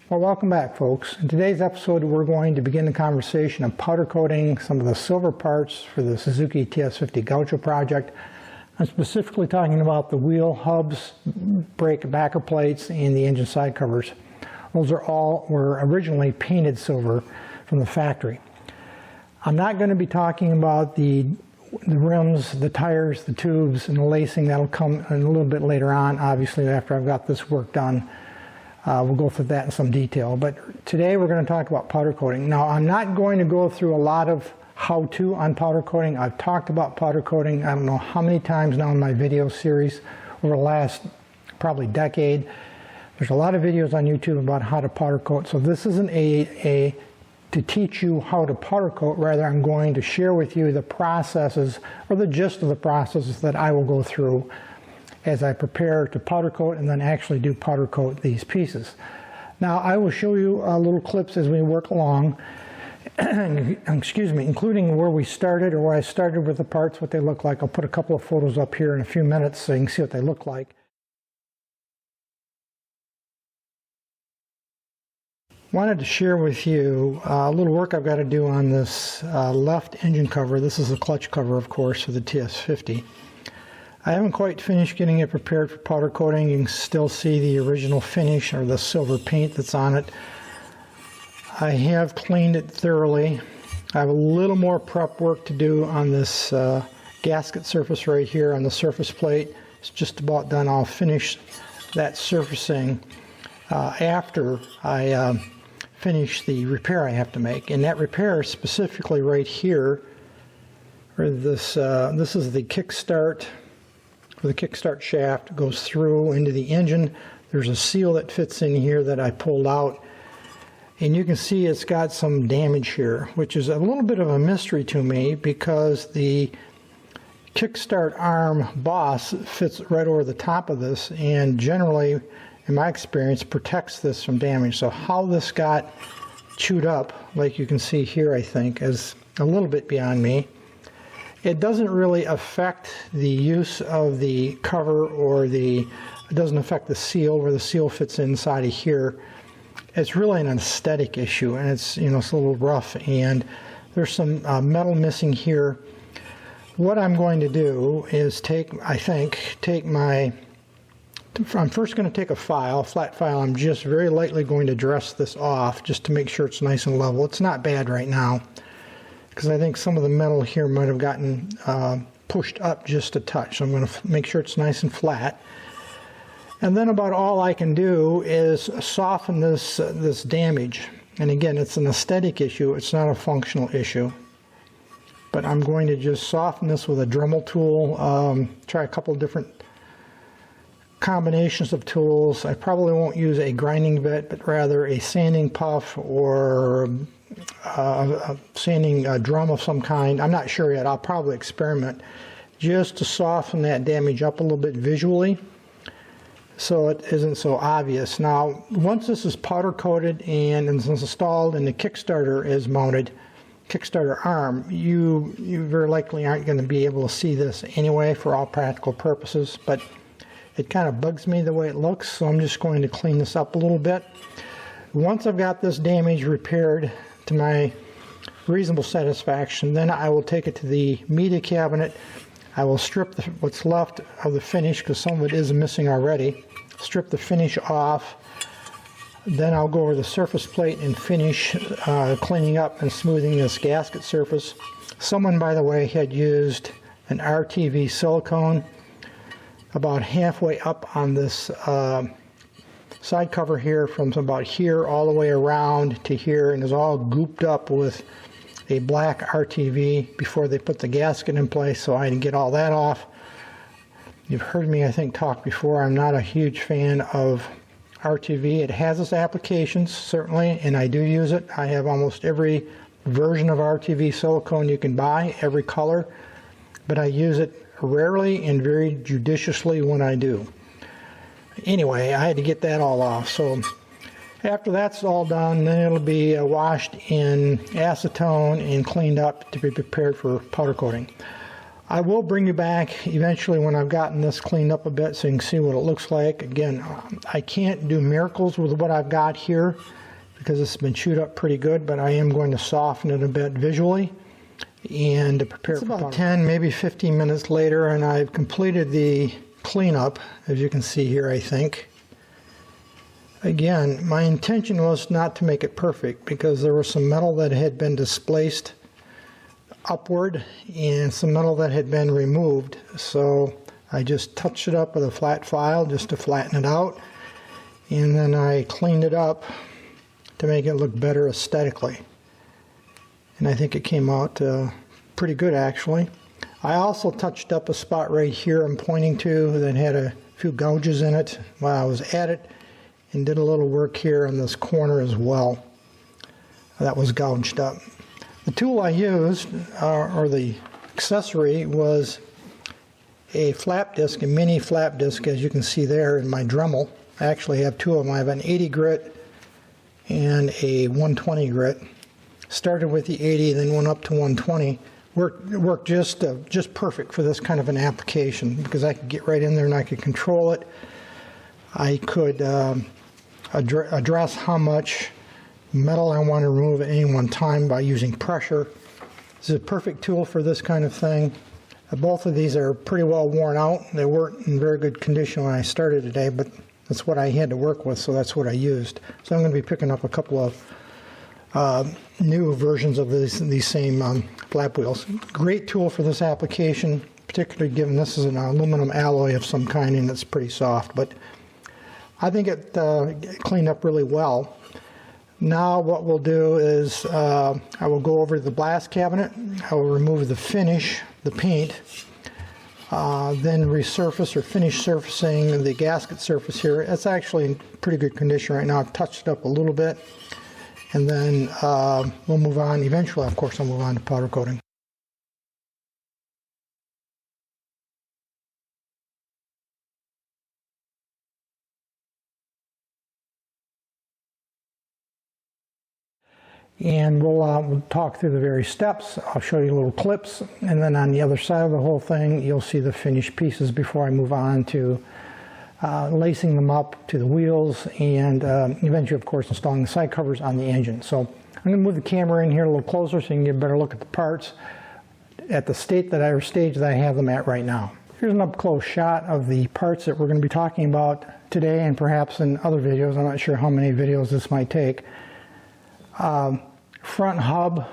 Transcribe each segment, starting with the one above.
Well, welcome back, folks. In today's episode, we're going to begin the conversation of powder coating some of the silver parts for the Suzuki TS50 Gaucho project. I'm specifically talking about the wheel hubs, brake and backer plates, and the engine side covers. Those were originally painted silver from the factory. I'm not going to be talking about the rims, the tires, the tubes, and the lacing. That'll come in a little bit later on, obviously, after I've got this work done. We'll go through that in some detail, but today we're going to talk about powder coating. Now, I'm not going to go through a lot of how-to on powder coating. I've talked about powder coating I don't know how many times now in my video series over the last probably decade. There's a lot of videos on YouTube about how to powder coat, so this isn't to teach you how to powder coat. Rather, I'm going to share with you the processes, or the gist of the processes that I will go through as I prepare to powder coat and then actually do powder coat these pieces. Now, I will show you little clips as we work along, excuse me, including where we started or where I started with the parts, what they look like. I'll put a couple of photos up here in a few minutes so you can see what they look like. Wanted to share with you a little work I've got to do on this left engine cover. This is the clutch cover, of course, for the TS50. I haven't quite finished getting it prepared for powder coating. You can still see the original finish or the silver paint that's on it. I have cleaned it thoroughly. I have a little more prep work to do on this gasket surface right here on the surface plate. It's just about done. I'll finish that surfacing after I finish the repair I have to make. And that repair specifically right here, where this is the kickstart. The kickstart shaft goes through into the engine. There's a seal that fits in here that I pulled out, and you can see it's got some damage here, which is a little bit of a mystery to me because the kickstart arm boss fits right over the top of this and generally, in my experience, protects this from damage. So how this got chewed up, like you can see here, I think, is a little bit beyond me. It doesn't really affect the use of the cover, or it doesn't affect the seal where the seal fits inside of here. It's really an aesthetic issue, and it's a little rough, and there's some metal missing here. What I'm going to do is I'm first going to take a flat file. I'm just very lightly going to dress this off just to make sure it's nice and level. It's not bad right now, because I think some of the metal here might have gotten pushed up just a touch. So I'm going to make sure it's nice and flat. And then about all I can do is soften this damage. And again, it's an aesthetic issue. It's not a functional issue. But I'm going to just soften this with a Dremel tool. Try a couple of different combinations of tools. I probably won't use a grinding bit, but rather a sanding puff or a sanding drum of some kind. I'm not sure yet. I'll probably experiment just to soften that damage up a little bit visually so it isn't so obvious. Now, once this is powder coated and it's installed and the Kickstarter is mounted, Kickstarter arm, you very likely aren't going to be able to see this anyway for all practical purposes, but it kind of bugs me the way it looks, so I'm just going to clean this up a little bit. Once I've got this damage repaired to my reasonable satisfaction, then I will take it to the media cabinet. I will strip what's left of the finish, because some of it is missing already. Strip the finish off. Then I'll go over the surface plate and finish cleaning up and smoothing this gasket surface. Someone, by the way, had used an RTV silicone about halfway up on this side cover here, from about here all the way around to here, and is all gooped up with a black RTV before they put the gasket in place, so I had to get all that off. You've heard me, I think, talk before. I'm not a huge fan of RTV. It has its applications, certainly, and I do use it. I have almost every version of RTV silicone you can buy, every color, but I use it rarely and very judiciously when I do. Anyway, I had to get that all off. So after that's all done, then it'll be washed in acetone and cleaned up to be prepared for powder coating. I will bring you back eventually when I've gotten this cleaned up a bit so you can see what it looks like. Again, I can't do miracles with what I've got here because it's been chewed up pretty good, but I am going to soften it a bit visually and to prepare for about 10, maybe 15 minutes later, and I've completed the cleanup, as you can see here, I think. Again, my intention was not to make it perfect because there was some metal that had been displaced upward and some metal that had been removed, so I just touched it up with a flat file just to flatten it out, and then I cleaned it up to make it look better aesthetically, and I think it came out pretty good actually. I also touched up a spot right here I'm pointing to that had a few gouges in it while I was at it, and did a little work here in this corner as well that was gouged up. The tool I used, or the accessory, was a flap disc, a mini flap disc, as you can see there in my Dremel. I actually have two of them. I have an 80 grit and a 120 grit. Started with the 80, then went up to 120. Worked just perfect for this kind of an application because I could get right in there and I could control it. I could address how much metal I want to remove at any one time by using pressure. This is a perfect tool for this kind of thing. Both of these are pretty well worn out. They weren't in very good condition when I started today, but that's what I had to work with, so that's what I used. So I'm going to be picking up a couple of new versions of these same flap wheels. Great tool for this application, particularly given this is an aluminum alloy of some kind and it's pretty soft, but I think it cleaned up really well. Now what we'll do is I will go over to the blast cabinet, I will remove the finish, the paint, then resurface or finish surfacing the gasket surface here. It's actually in pretty good condition right now. I've touched it up a little bit, and then we'll move on. Eventually, of course, I'll move on to powder coating. And we'll talk through the various steps. I'll show you little clips, and then on the other side of the whole thing you'll see the finished pieces before I move on to lacing them up to the wheels and eventually, of course, installing the side covers on the engine. So I'm going to move the camera in here a little closer so you can get a better look at the parts at the stage that I have them at right now. Here's an up-close shot of the parts that we're going to be talking about today and perhaps in other videos. I'm not sure how many videos this might take. Front hub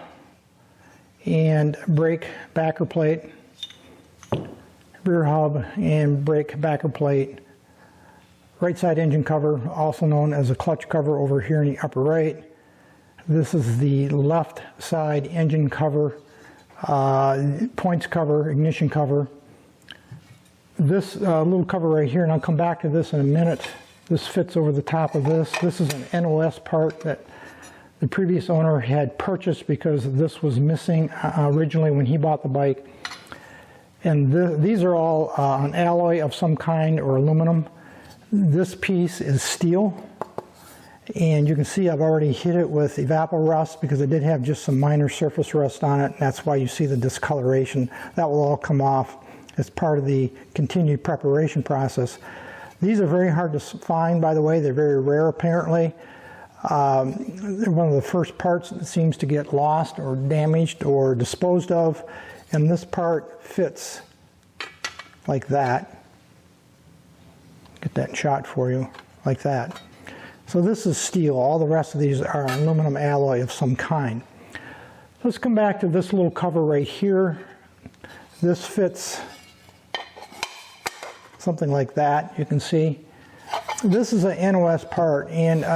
and brake backer plate, rear hub and brake backer plate, right side engine cover, also known as a clutch cover over here in the upper right. This is the left side engine cover, points cover, ignition cover. This little cover right here, and I'll come back to this in a minute, this fits over the top of this. This is an NOS part that the previous owner had purchased because this was missing originally when he bought the bike. And these are all an alloy of some kind or aluminum. This piece is steel. And you can see I've already hit it with evapor rust because it did have just some minor surface rust on it. That's why you see the discoloration. That will all come off as part of the continued preparation process. These are very hard to find, by the way. They're very rare apparently. They're one of the first parts that seems to get lost or damaged or disposed of, and this part fits like that. Get that shot for you, like that. So this is steel. All the rest of these are aluminum alloy of some kind. Let's come back to this little cover right here. This fits something like that, you can see. This is an NOS part, and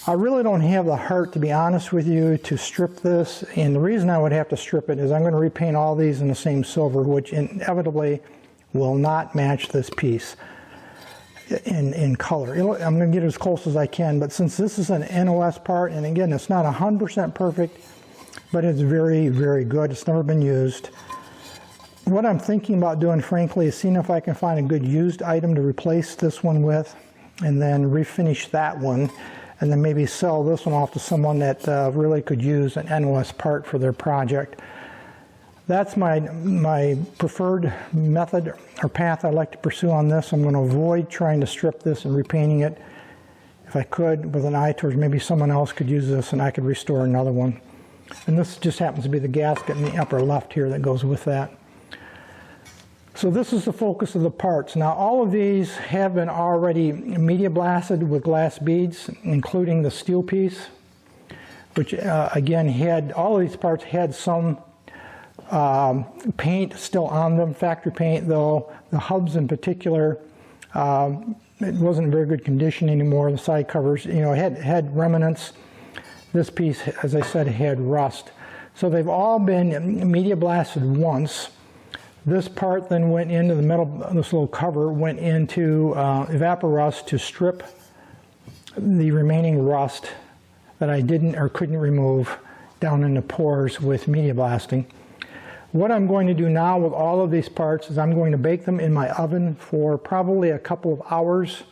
I really don't have the heart, to be honest with you, to strip this, and the reason I would have to strip it is I'm going to repaint all these in the same silver, which inevitably will not match this piece in color. I'm going to get as close as I can, but since this is an NOS part, and again, it's not 100% perfect, but it's very, very good. It's never been used. What I'm thinking about doing, frankly, is seeing if I can find a good used item to replace this one with, and then refinish that one, and then maybe sell this one off to someone that really could use an NOS part for their project. That's my preferred method or path I like to pursue on this. I'm going to avoid trying to strip this and repainting it. If I could, with an eye towards maybe someone else could use this and I could restore another one. And this just happens to be the gasket in the upper left here that goes with that. So this is the focus of the parts. Now all of these have been already media blasted with glass beads, including the steel piece, which again had, all of these parts had some paint still on them, factory paint, though the hubs in particular, it wasn't in very good condition anymore. The side covers, you know, had remnants. This piece, as I said, had rust. So they've all been media blasted once. This part then went into the metal, this little cover went into evaporust to strip the remaining rust that I didn't or couldn't remove down in the pores with media blasting. What I'm going to do now with all of these parts is I'm going to bake them in my oven for probably a couple of hours,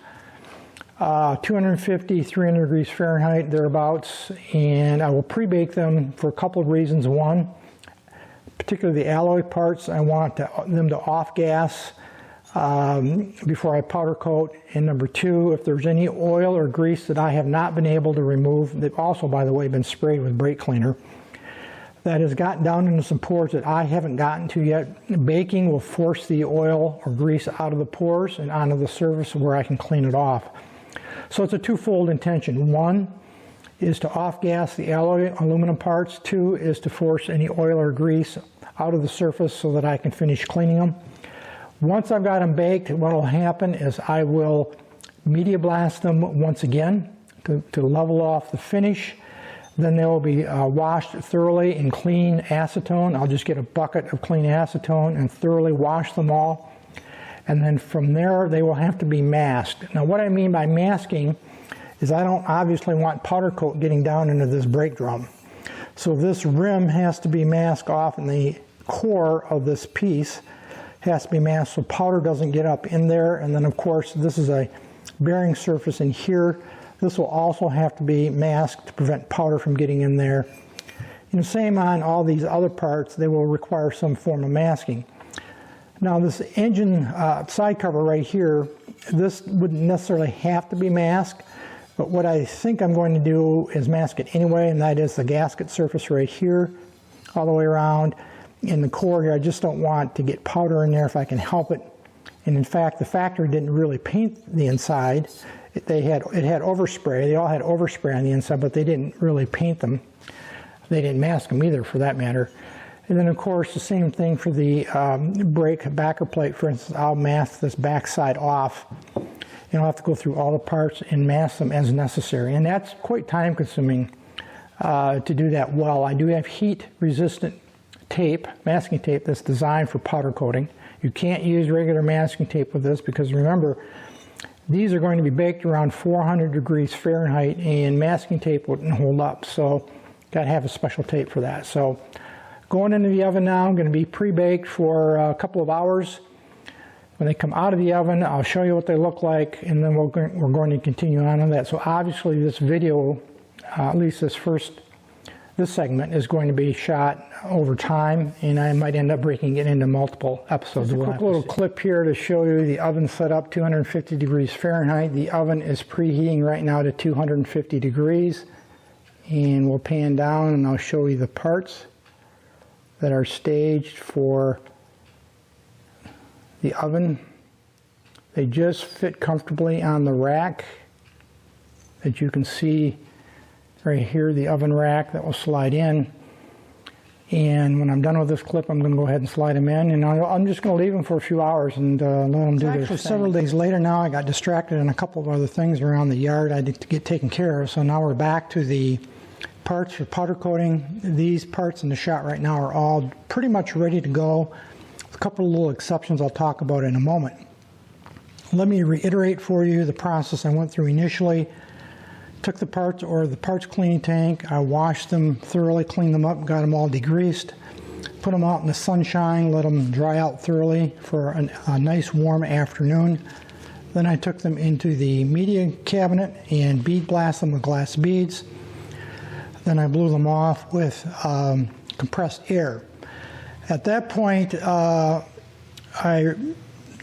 250, 300 degrees Fahrenheit, thereabouts, and I will pre-bake them for a couple of reasons. One, particularly the alloy parts, I want them to off-gas before I powder coat. And number two, if there's any oil or grease that I have not been able to remove, they've also, by the way, been sprayed with brake cleaner, that has gotten down into some pores that I haven't gotten to yet. Baking will force the oil or grease out of the pores and onto the surface where I can clean it off. So it's a twofold intention. One is to off-gas the alloy aluminum parts. Two is to force any oil or grease out of the surface so that I can finish cleaning them. Once I've got them baked, what will happen is I will media blast them once again to level off the finish. Then they will be washed thoroughly in clean acetone. I'll just get a bucket of clean acetone and thoroughly wash them all. And then from there, they will have to be masked. Now what I mean by masking is I don't obviously want powder coat getting down into this brake drum. So this rim has to be masked off, and the core of this piece has to be masked so powder doesn't get up in there. And then of course, this is a bearing surface in here. This will also have to be masked to prevent powder from getting in there. And the same on all these other parts, they will require some form of masking. Now this engine side cover right here, this wouldn't necessarily have to be masked, but what I think I'm going to do is mask it anyway, and that is the gasket surface right here, all the way around. In the core here, I just don't want to get powder in there if I can help it. And in fact, the factory didn't really paint the inside. It had overspray. They all had overspray on the inside, but they didn't really paint them. They didn't mask them either, for that matter. And then, of course, the same thing for the brake backer plate. For instance, I'll mask this back side off, and I'll have to go through all the parts and mask them as necessary. And that's quite time-consuming to do that well. I do have heat-resistant tape, masking tape, that's designed for powder coating. You can't use regular masking tape with this because, remember, these are going to be baked around 400 degrees Fahrenheit, and masking tape wouldn't hold up. So, got to have a special tape for that. So, going into the oven now, I'm going to be pre-baked for a couple of hours. When they come out of the oven, I'll show you what they look like, and then we're going to continue on that. So obviously this video, at least this segment, is going to be shot over time, and I might end up breaking it into multiple episodes. Just a quick little clip here to show you the oven set up 250 degrees Fahrenheit. The oven is preheating right now to 250 degrees. And we'll pan down and I'll show you the parts that are staged for the oven. They just fit comfortably on the rack that you can see right here, the oven rack that will slide in. And when I'm done with this clip, I'm going to go ahead and slide them in, and I'm just going to leave them for a few hours and let them do their thing. Actually, several days later now, I got distracted in a couple of other things around the yard I had to get taken care of. So now we're back to the parts for powder coating. These parts in the shot right now are all pretty much ready to go. A couple of little exceptions I'll talk about in a moment. Let me reiterate for you the process I went through initially. Took the parts or the parts cleaning tank, I washed them thoroughly, cleaned them up, got them all degreased, put them out in the sunshine, let them dry out thoroughly for a nice warm afternoon. Then I took them into the media cabinet and bead blasted them with glass beads. Then I blew them off with compressed air. At that point, I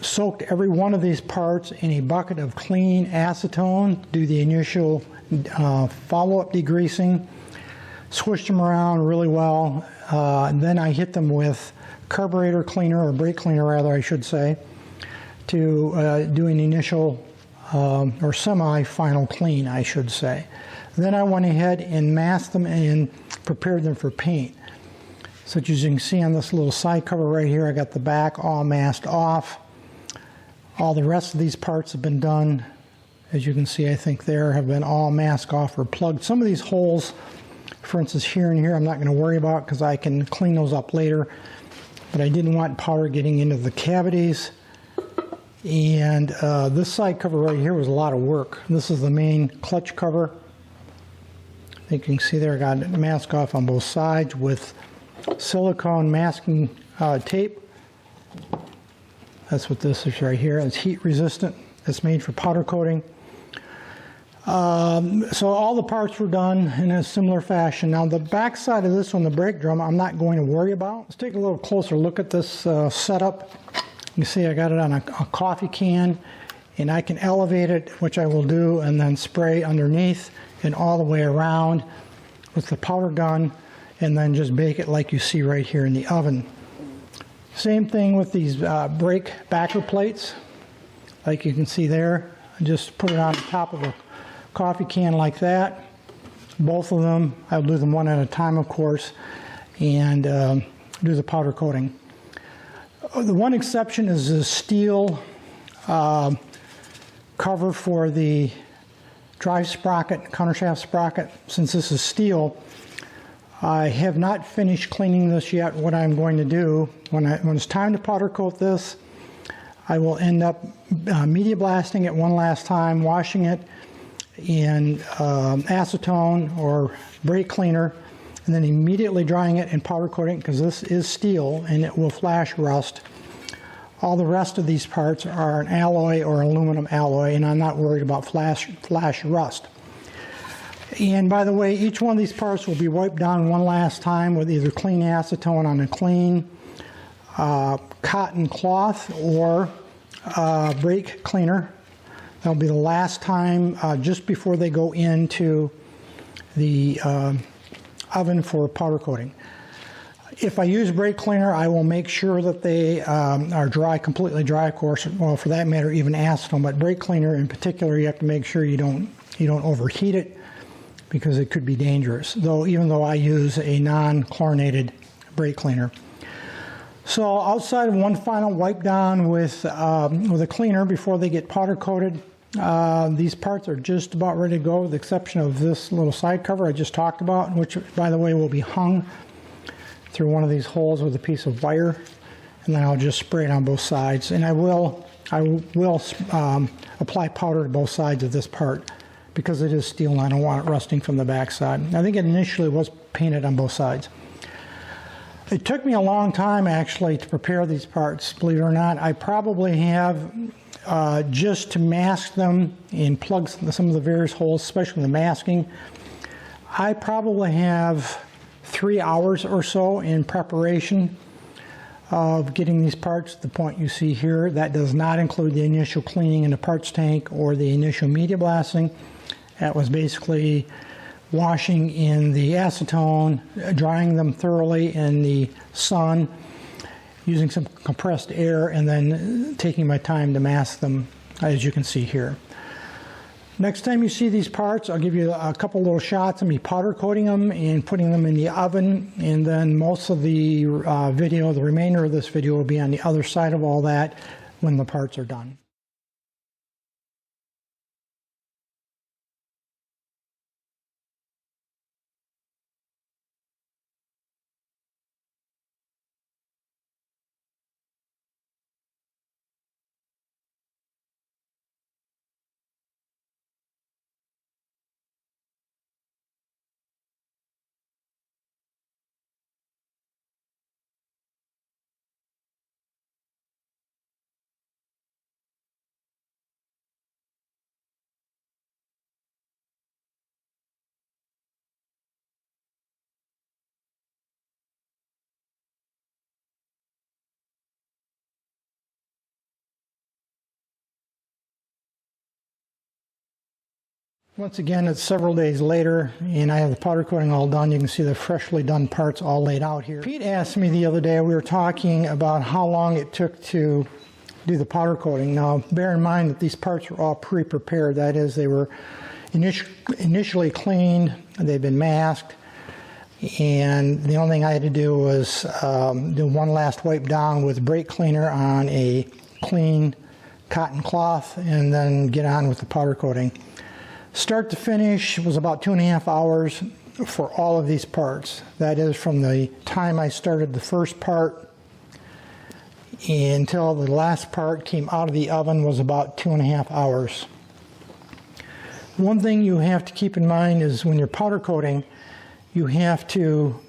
soaked every one of these parts in a bucket of clean acetone, do the initial follow-up degreasing, swished them around really well, and then I hit them with carburetor cleaner, or brake cleaner rather I should say, to do an initial or semi-final clean I should say. Then I went ahead and masked them and prepared them for paint. So as you can see on this little side cover right here, I got the back all masked off. All the rest of these parts have been done. As you can see, I think there have been all masked off or plugged. Some of these holes, for instance here and here, I'm not going to worry about because I can clean those up later. But I didn't want powder getting into the cavities. And this side cover right here was a lot of work. This is the main clutch cover. I think you can see there I got it masked off on both sides with silicone masking tape. That's what this is right here. It's heat resistant. It's made for powder coating. So all the parts were done in a similar fashion. Now the back side of this one, the brake drum, I'm not going to worry about. Let's take a little closer look at this setup. You see I got it on a coffee can, and I can elevate it, which I will do, and then spray underneath and all the way around with the powder gun, and then just bake it like you see right here in the oven. Same thing with these brake backer plates, like you can see there. I just put it on the top of a coffee can like that. Both of them, I'll do them one at a time of course, and do the powder coating. The one exception is the steel cover for the drive sprocket, countershaft sprocket. Since this is steel, I have not finished cleaning this yet. What I'm going to do, when it's time to powder coat this, I will end up media blasting it one last time, washing it in acetone or brake cleaner, and then immediately drying it and powder coating it, because this is steel and it will flash rust. All the rest of these parts are an alloy or aluminum alloy, and I'm not worried about flash rust. And by the way, each one of these parts will be wiped down one last time with either clean acetone on a clean cotton cloth or brake cleaner. That'll be the last time just before they go into the oven for powder coating. If I use brake cleaner, I will make sure that they are dry, completely dry, of course. Well, for that matter, even acetone. But brake cleaner in particular, you have to make sure you don't overheat it, because it could be dangerous. Even though I use a non-chlorinated brake cleaner. So outside of one final wipe down with a cleaner before they get powder coated, these parts are just about ready to go, with the exception of this little side cover I just talked about, which, by the way, will be hung through one of these holes with a piece of wire, and then I'll just spray it on both sides. And I will apply powder to both sides of this part, because it is steel and I don't want it rusting from the back side. I think it initially was painted on both sides. It took me a long time actually to prepare these parts, believe it or not. I probably have, just to mask them and plug some of the various holes, especially the masking, I probably have 3 hours or so in preparation of getting these parts to the point you see here. That does not include the initial cleaning in the parts tank or the initial media blasting. That was basically washing in the acetone, drying them thoroughly in the sun, using some compressed air, and then taking my time to mask them, as you can see here. Next time you see these parts, I'll give you a couple little shots of me powder coating them and putting them in the oven, and then most of the the remainder of this video will be on the other side of all that when the parts are done. Once again, it's several days later, and I have the powder coating all done. You can see the freshly done parts all laid out here. Pete asked me the other day, we were talking about how long it took to do the powder coating. Now, bear in mind that these parts were all pre-prepared. That is, they were initially cleaned, they've been masked, and the only thing I had to do was do one last wipe down with brake cleaner on a clean cotton cloth, and then get on with the powder coating. Start to finish was about 2.5 hours for all of these parts. That is, from the time I started the first part until the last part came out of the oven was about 2.5 hours. One thing you have to keep in mind is when you're powder coating, you have to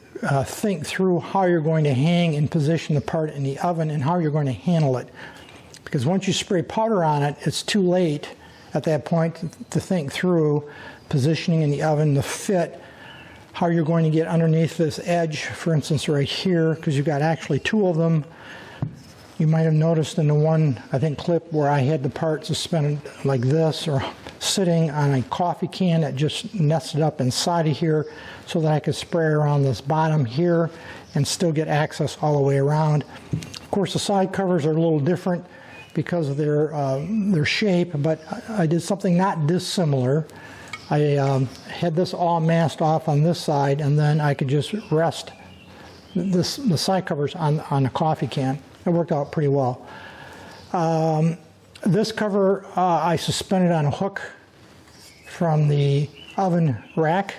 think through how you're going to hang and position the part in the oven and how you're going to handle it. Because once you spray powder on it, it's too late at that point to think through positioning in the oven, the fit, how you're going to get underneath this edge, for instance right here, because you've got actually two of them. You might have noticed in the one, I think, clip where I had the part suspended like this or sitting on a coffee can that just nested up inside of here so that I could spray around this bottom here and still get access all the way around. Of course, the side covers are a little different because of their shape, but I did something not dissimilar. I had this all masked off on this side, and then I could just rest the side covers on a coffee can. It worked out pretty well. This cover I suspended on a hook from the oven rack.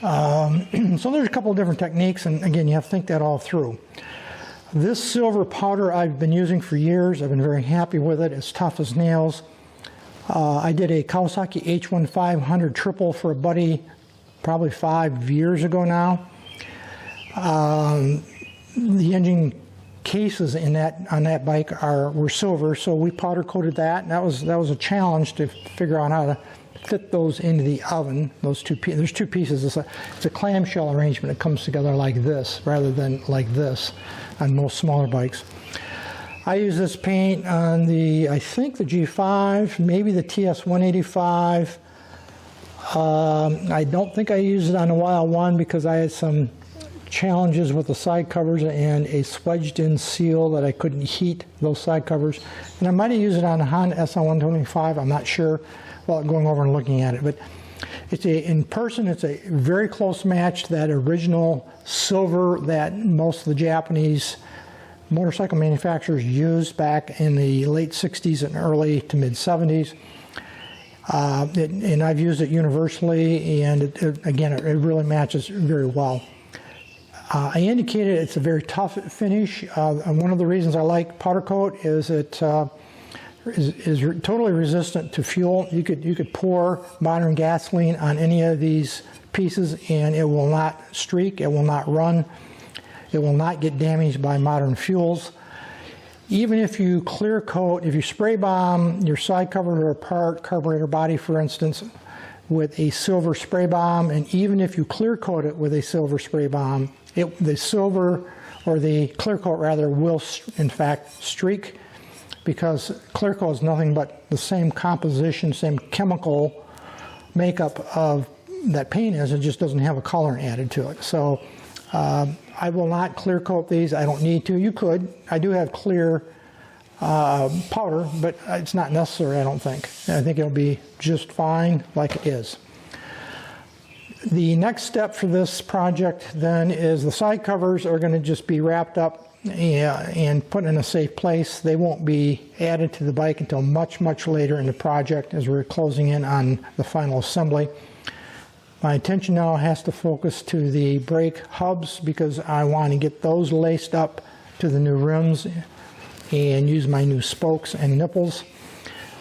So there's a couple of different techniques, and again, you have to think that all through. This silver powder I've been using for years. I've been very happy with it. It's tough as nails. I did a Kawasaki H1500 triple for a buddy probably 5 years ago now. The engine cases on that bike were silver, so we powder coated that. And that was a challenge to figure out how to fit those into the oven. Those there's two pieces. It's a clamshell arrangement. It comes together like this rather than like this on most smaller bikes. I use this paint on I think the G5, maybe the TS185. I don't think I used it on the Wild 1 because I had some challenges with the side covers and a swedged in seal that I couldn't heat those side covers. And I might have used it on the Honda SL125, I'm not sure, while going over and looking at it. But in person, it's a very close match to that original silver that most of the Japanese motorcycle manufacturers used back in the late 60s and early to mid 70s. And I've used it universally, and again, it really matches very well. I indicated it's a very tough finish. And one of the reasons I like powder coat is it is totally resistant to fuel. You could pour modern gasoline on any of these pieces and it will not streak, it will not run, it will not get damaged by modern fuels. Even if you clear coat, if you spray bomb your side cover or part, carburetor body for instance, with a silver spray bomb, and even if you clear coat it with a silver spray bomb, the silver, or the clear coat rather, will in fact streak, because clear coat is nothing but the same composition, same chemical makeup of that paint is. It just doesn't have a color added to it. So I will not clear coat these. I don't need to. You could. I do have clear powder, but it's not necessary, I don't think. I think it'll be just fine like it is. The next step for this project then is the side covers are going to just be wrapped up and put in a safe place. They won't be added to the bike until much, much later in the project as we're closing in on the final assembly. My attention now has to focus to the brake hubs because I want to get those laced up to the new rims and use my new spokes and nipples.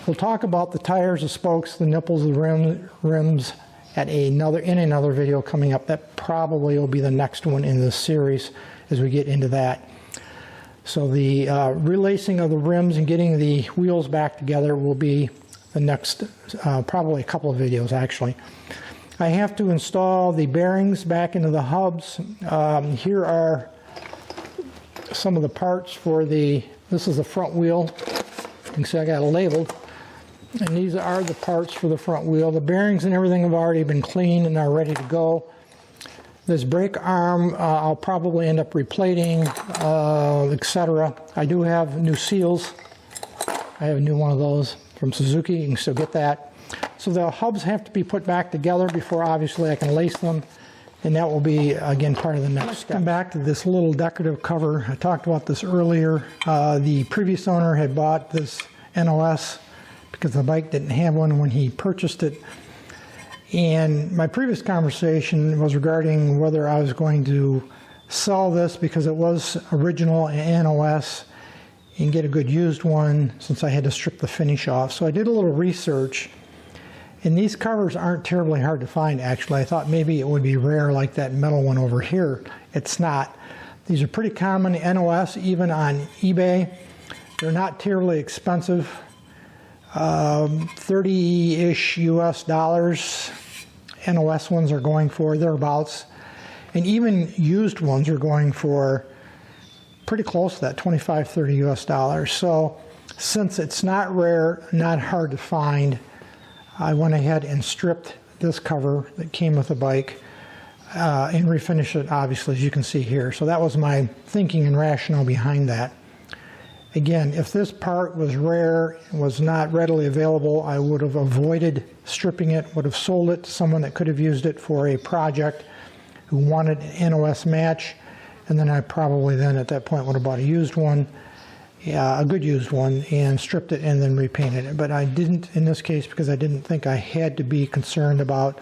We'll talk about the tires, the spokes, the nipples, the rims in another video coming up. That probably will be the next one in this series as we get into that. So the relacing of the rims and getting the wheels back together will be the next, probably a couple of videos actually. I have to install the bearings back into the hubs. Here are some of the parts for this is the front wheel. You can see I got it labeled. And these are the parts for the front wheel. The bearings and everything have already been cleaned and are ready to go. This brake arm I'll probably end up replating, etc. I do have new seals. I have a new one of those from Suzuki. You can still get that. So the hubs have to be put back together before obviously I can lace them. And that will be, again, part of the next step. Come back to this little decorative cover. I talked about this earlier. The previous owner had bought this NOS because the bike didn't have one when he purchased it. And my previous conversation was regarding whether I was going to sell this because it was original NOS and get a good used one since I had to strip the finish off. So I did a little research. And these covers aren't terribly hard to find, actually. I thought maybe it would be rare like that metal one over here. It's not. These are pretty common NOS, even on eBay. They're not terribly expensive. 30-ish US dollars. NOS ones are going for thereabouts. And even used ones are going for pretty close to that, 25, 30 US dollars. So since it's not rare, not hard to find, I went ahead and stripped this cover that came with the bike and refinished it, obviously, as you can see here. So that was my thinking and rationale behind that. Again, if this part was rare and was not readily available, I would have avoided stripping it, would have sold it to someone that could have used it for a project who wanted an NOS match, and then I probably then at that point would have bought a used one. Yeah, a good used one, and stripped it and then repainted it. But I didn't in this case because I didn't think I had to be concerned about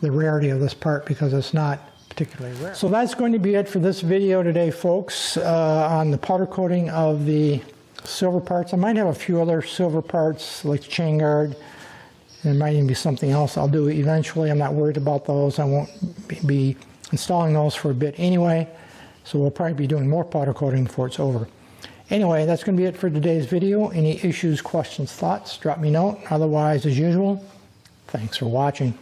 the rarity of this part because it's not particularly rare. So that's going to be it for this video today, folks, on the powder coating of the silver parts. I might have a few other silver parts like the chain guard. There might even be something else I'll do eventually. I'm not worried about those. I won't be installing those for a bit anyway. So we'll probably be doing more powder coating before it's over. Anyway, that's going to be it for today's video. Any issues, questions, thoughts, drop me a note. Otherwise, as usual, thanks for watching.